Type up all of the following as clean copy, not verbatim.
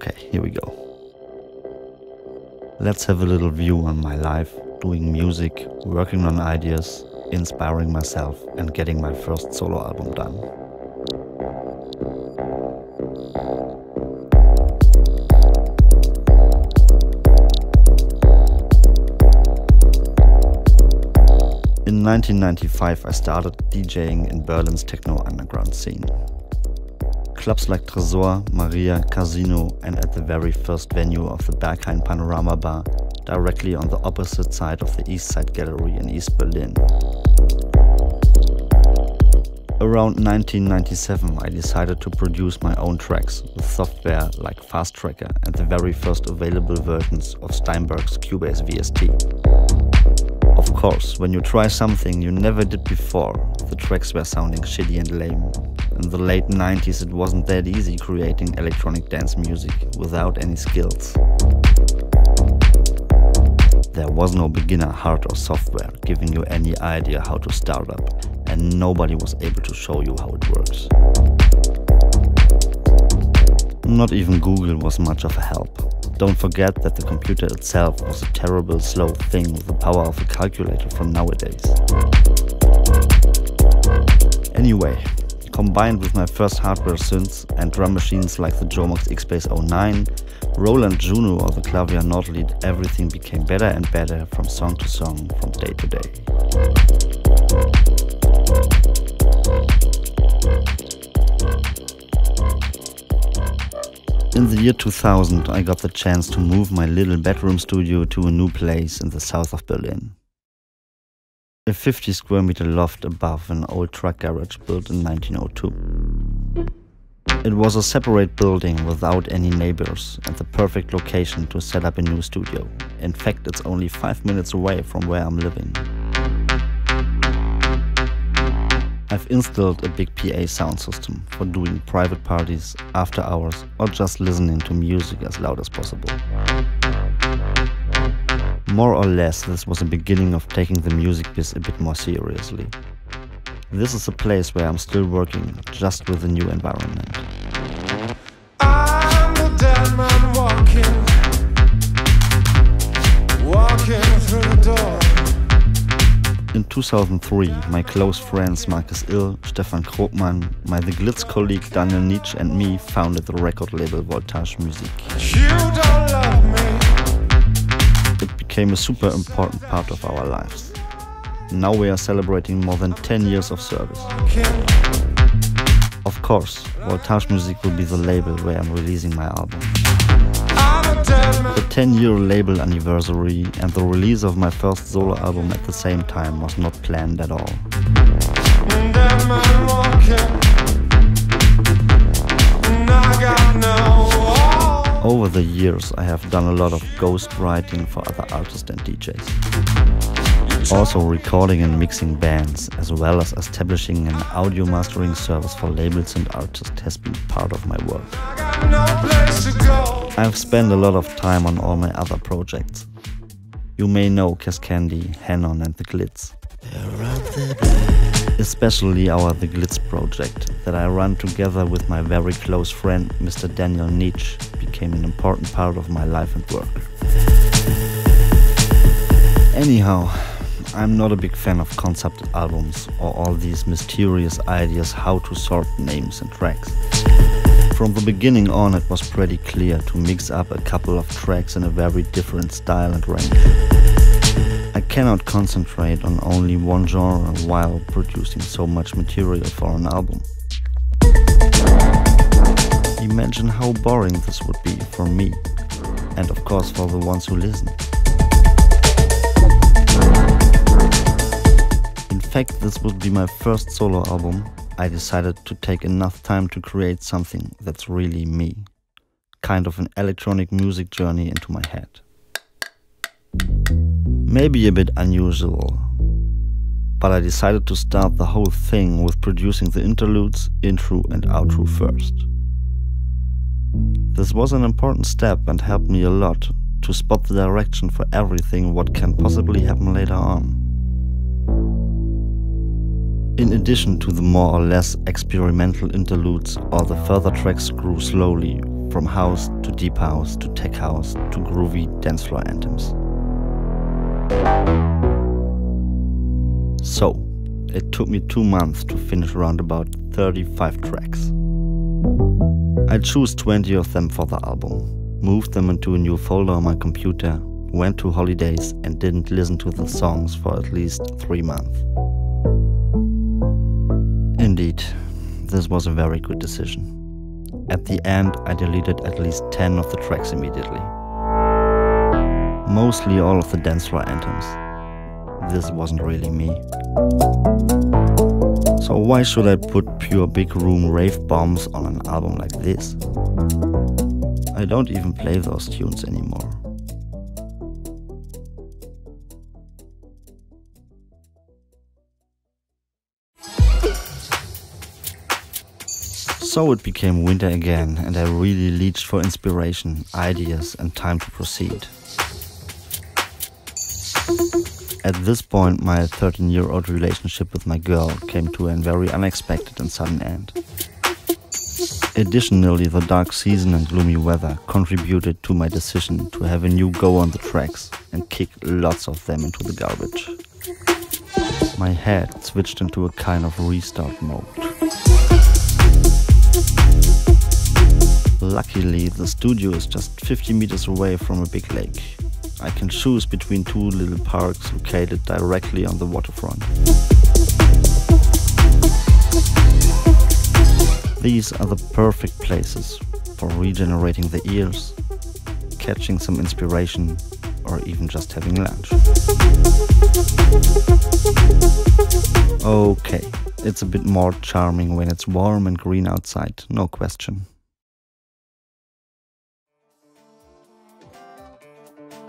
Okay, here we go. Let's have a little view on my life, doing music, working on ideas, inspiring myself and getting my first solo album done. In 1995 I started DJing in Berlin's techno underground scene. Clubs like Tresor, Maria, Casino and at the very first venue of the Berghain Panorama Bar, directly on the opposite side of the East Side Gallery in East Berlin. Around 1997 I decided to produce my own tracks with software like Fast Tracker and the very first available versions of Steinberg's Cubase VST. Of course, when you try something you never did before, the tracks were sounding shitty and lame. In the late 90s it wasn't that easy creating electronic dance music without any skills. There was no beginner hardware or software giving you any idea how to start up, and nobody was able to show you how it works. Not even Google was much of a help. Don't forget that the computer itself was a terrible slow thing with the power of a calculator from nowadays. Anyway, combined with my first hardware synths and drum machines like the Jomox X-Bass 09, Roland Juno or the Clavier Nordlied, everything became better and better from song to song, from day to day. In the year 2000 I got the chance to move my little bedroom studio to a new place in the south of Berlin. A 50 square meter loft above an old truck garage built in 1902. It was a separate building without any neighbors and the perfect location to set up a new studio. In fact, it's only 5 minutes away from where I'm living. I've installed a big PA sound system for doing private parties, after hours, or just listening to music as loud as possible. More or less, this was the beginning of taking the music biz a bit more seriously. This is a place where I'm still working, just with a new environment. I'm the dead man walking through the door. In 2003, my close friends Marcus Ill, Stefan Krogmann, my The Glitz colleague Daniel Nietzsche and me founded the record label Voltage Musique. You don't love me. It became a super important part of our lives. Now we are celebrating more than 10 years of service. Of course, Voltage Musique will be the label where I'm releasing my album. The 10-year label anniversary and the release of my first solo album at the same time was not planned at all. Over the years I have done a lot of ghost writing for other artists and DJs. Also recording and mixing bands, as well as establishing an audio mastering service for labels and artists has been part of my work. I've spent a lot of time on all my other projects. You may know Cascandy, Hannon and The Glitz. Especially our The Glitz project that I run together with my very close friend Mr. Daniel Nietzsche became an important part of my life and work. Anyhow, I'm not a big fan of concept albums or all these mysterious ideas how to sort names and tracks. From the beginning on it was pretty clear to mix up a couple of tracks in a very different style and range. I cannot concentrate on only one genre while producing so much material for an album. Imagine how boring this would be for me, and of course for the ones who listen. In fact, this would be my first solo album. I decided to take enough time to create something that's really me. Kind of an electronic music journey into my head. Maybe a bit unusual, but I decided to start the whole thing with producing the interludes, intro and outro first. This was an important step and helped me a lot to spot the direction for everything what can possibly happen later on. In addition to the more or less experimental interludes, all the further tracks grew slowly from house to deep house to tech house to groovy dance floor anthems. So, it took me 2 months to finish around about 35 tracks. I chose 20 of them for the album, moved them into a new folder on my computer, went to holidays and didn't listen to the songs for at least 3 months. Indeed, this was a very good decision. At the end, I deleted at least 10 of the tracks immediately. Mostly all of the dance floor anthems. This wasn't really me. So why should I put pure big room rave bombs on an album like this? I don't even play those tunes anymore. So it became winter again, and I really leached for inspiration, ideas and time to proceed. At this point, my 13-year-old relationship with my girl came to a very unexpected and sudden end. Additionally, the dark season and gloomy weather contributed to my decision to have a new go on the tracks and kick lots of them into the garbage. My head switched into a kind of restart mode. Luckily, the studio is just 50 meters away from a big lake. I can choose between 2 little parks located directly on the waterfront. These are the perfect places for regenerating the ears, catching some inspiration, or even just having lunch. Okay, it's a bit more charming when it's warm and green outside, no question.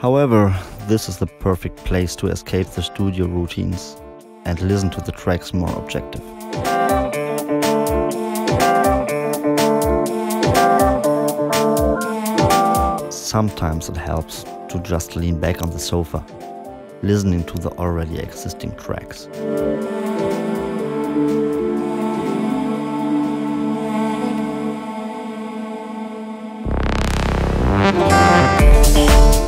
However, this is the perfect place to escape the studio routines and listen to the tracks more objective. Sometimes it helps to just lean back on the sofa, listening to the already existing tracks.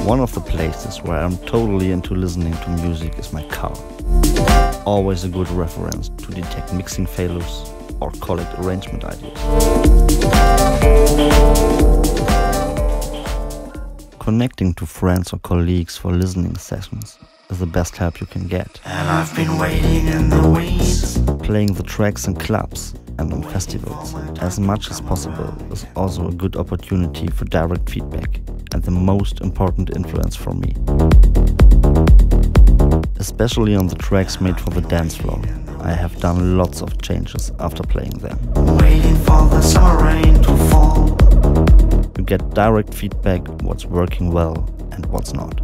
One of the places where I'm totally into listening to music is my car. Always a good reference to detect mixing failures or call it arrangement ideas. Connecting to friends or colleagues for listening sessions is the best help you can get. And I've been waiting in the wings. Playing the tracks in clubs and on festivals as much as possible is also a good opportunity for direct feedback and the most important influence for me. Especially on the tracks made for the dance floor, I have done lots of changes after playing them. Waiting for the summer rain to fall. You get direct feedback what's working well and what's not.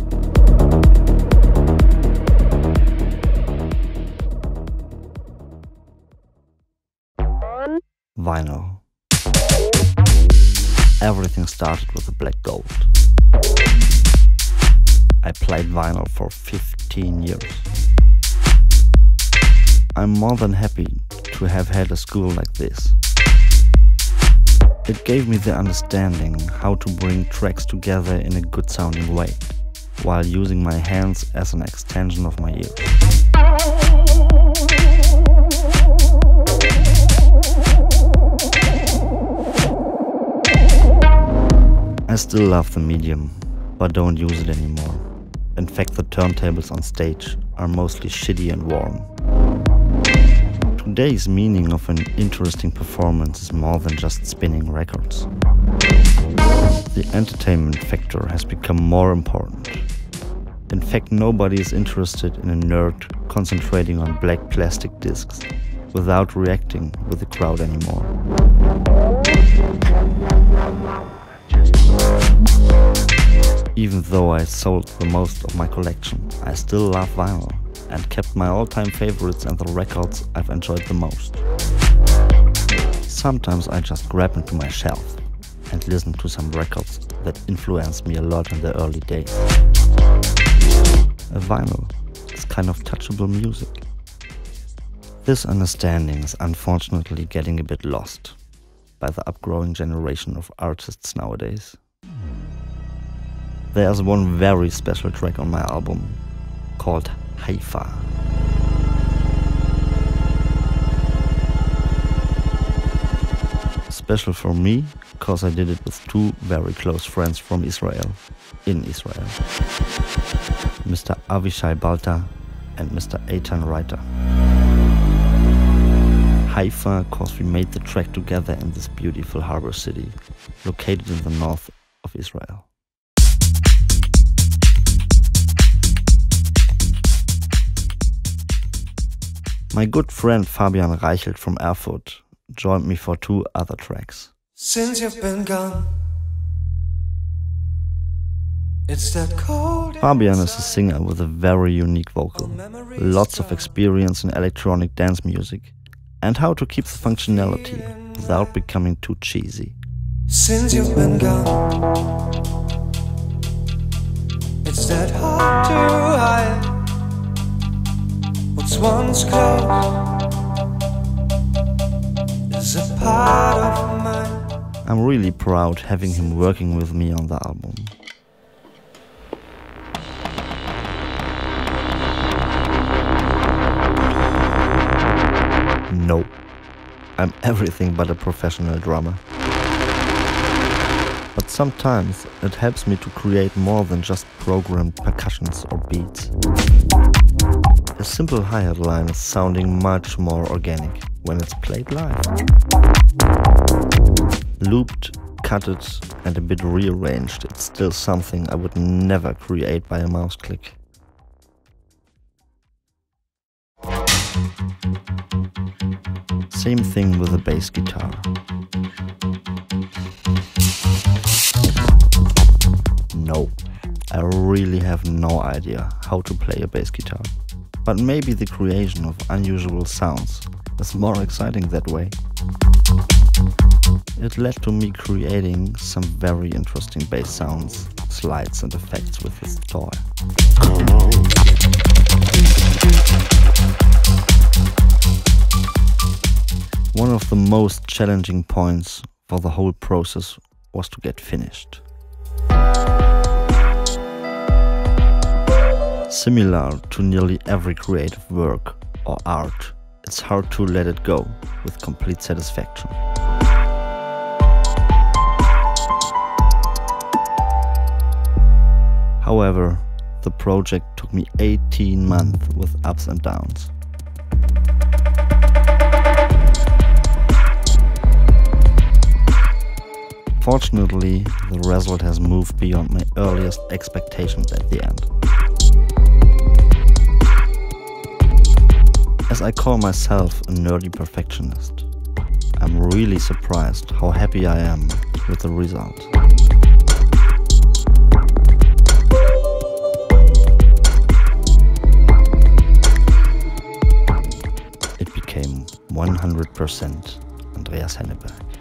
Vinyl. Everything started with the Black Gold. I played vinyl for 15 years. I'm more than happy to have had a school like this. It gave me the understanding how to bring tracks together in a good sounding way, while using my hands as an extension of my ears. I still love the medium, but don't use it anymore. In fact, the turntables on stage are mostly shitty and warm. Today's meaning of an interesting performance is more than just spinning records. The entertainment factor has become more important. In fact, nobody is interested in a nerd concentrating on black plastic discs without reacting with the crowd anymore. Even though I sold the most of my collection, I still love vinyl and kept my all-time favorites and the records I've enjoyed the most. Sometimes I just grab into my shelf and listen to some records that influenced me a lot in the early days. A vinyl is kind of touchable music. This understanding is unfortunately getting a bit lost. by the upgrowing generation of artists nowadays. There's one very special track on my album called Haifa. Special for me, because I did it with two very close friends from Israel, in Israel. Mr. Avishai Balta and Mr. Eitan Reiter. Haifa, cause we made the track together in this beautiful harbor city, located in the north of Israel. My good friend Fabian Reichelt from Erfurt joined me for two other tracks. Since you've been gone, it's that cold. Fabian is a singer with a very unique vocal, lots of experience in electronic dance music, and how to keep the functionality without becoming too cheesy. Since you've been gone, it's that hard to hide what's once close is a part of mine. I'm really proud having him working with me on the album. No, I'm everything but a professional drummer. But sometimes it helps me to create more than just programmed percussions or beats. A simple hi-hat line is sounding much more organic when it's played live. Looped, cutted and a bit rearranged, it's still something I would never create by a mouse click. Same thing with the bass guitar. No, I really have no idea how to play a bass guitar. But maybe the creation of unusual sounds is more exciting that way. It led to me creating some very interesting bass sounds, slides and effects with this toy. One of the most challenging points for the whole process was to get finished. Similar to nearly every creative work or art, it's hard to let it go with complete satisfaction. However, the project took me 18 months with ups and downs. Fortunately, the result has moved beyond my earliest expectations at the end. As I call myself a nerdy perfectionist, I'm really surprised how happy I am with the result. It became 100% Andreas Henneberg.